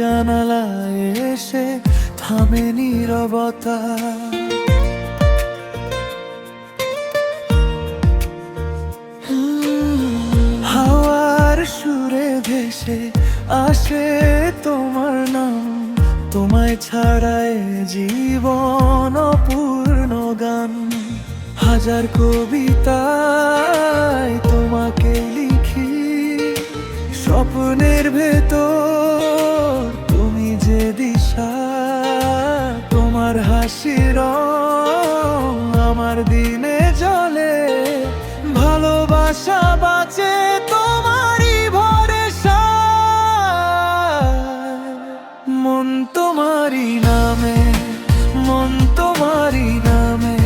জানালায় এসে থামে নীরবতা। হাওয়ার সুরে ভেসে আসে তোমার নাম, তোমায় ছাড়ায় জীবন অপূর্ণ গান। হাজার কবিতায় তোমাকে লিখি, স্বপ্নের ভেতর তুমি যে দিশা। তোমার হাসির রং আমার দিনে জ্বলে, ভালোবাসা বাঁচে তোমারই ভরসায়। মন তোমারই নামে, মন তোমারই নামে,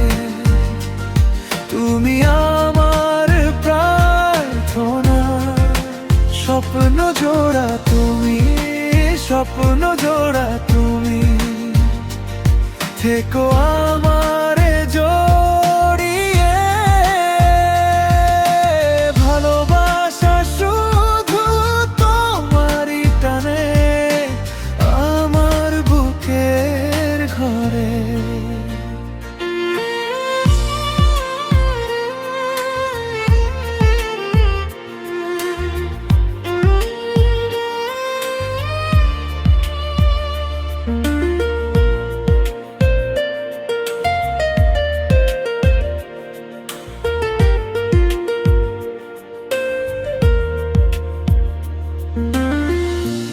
তুমি আমার প্রার্থনা। স্বপ্ন জোড়া তুমি, স্বপ্ন জোড়া তুমি, থেকো আমারে জড়িয়ে। ভালোবাসা শুধু তোমারই টানে আমার বুকের ঘরে।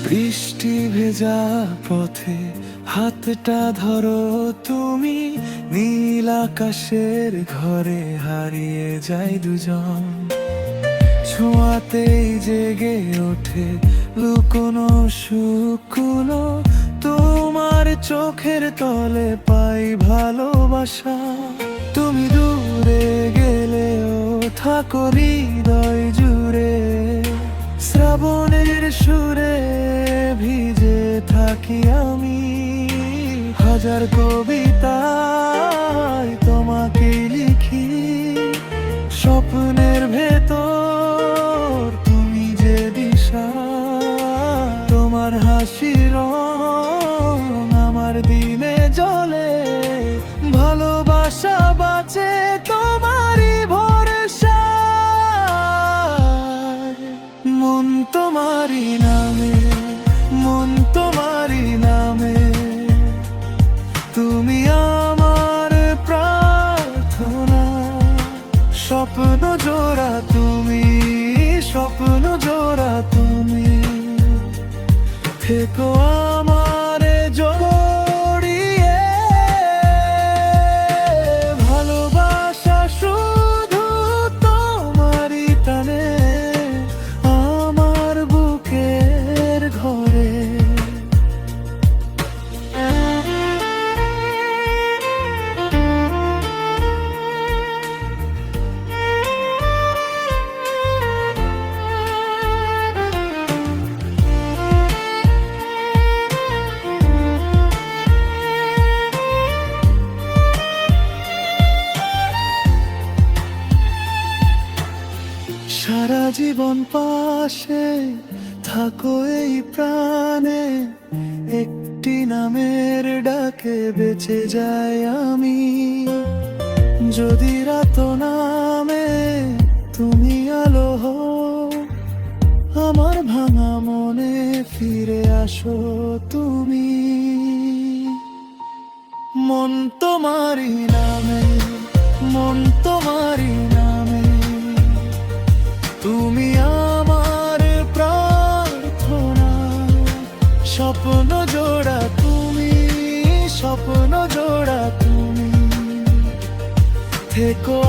বৃষ্টি ভেজা পথে হাতটা ধরো তুমি, নীল আকাশের ঘরে হারিয়ে যাই দুজন। ছোঁয়াতেই জেগে ওঠে লুকোনো সুখগুলো, তোমার চোখের তলে পাই ভালোবাসা। তুমি দূরে গেলেও থাকো হৃদয় জুড়ে, শ্রাবণের সুরে ভিজে থাকি আমি। হাজার কবিতায় তোমাকে লিখি, স্বপ্নের ভেতর তুমি যে দিশা। তোমার হাসির রং আমার দিনে জ্বলে, ভালোবাসা বাঁচে তোমারই ভরসায়। মন তোমারই নামে, মন তোমারই নামে, তুমি আমার প্রার্থনা। স্বপ্ন জোড়া তুমি, স্বপ্ন জোড়া তুমি, থেকো আমারে জড়িয়ে। ভালোবাসা শুধু তোমারই টানে আমার বুকের ঘরে। সারা জীবন পাশে থাকো এই প্রাণে, একটি নামের ডাকে বেঁচে যাই আমি। যদি রাত নামে তুমি আলো হও, আমার ভাঙা মনে ফিরে আসো তুমি। মন তোমারই নামে, মন তোমারই নামে, তুমি আমার প্রার্থনা। স্বপ্ন জোড়া তুমি, স্বপ্ন জোড়া তুমি, থেকো।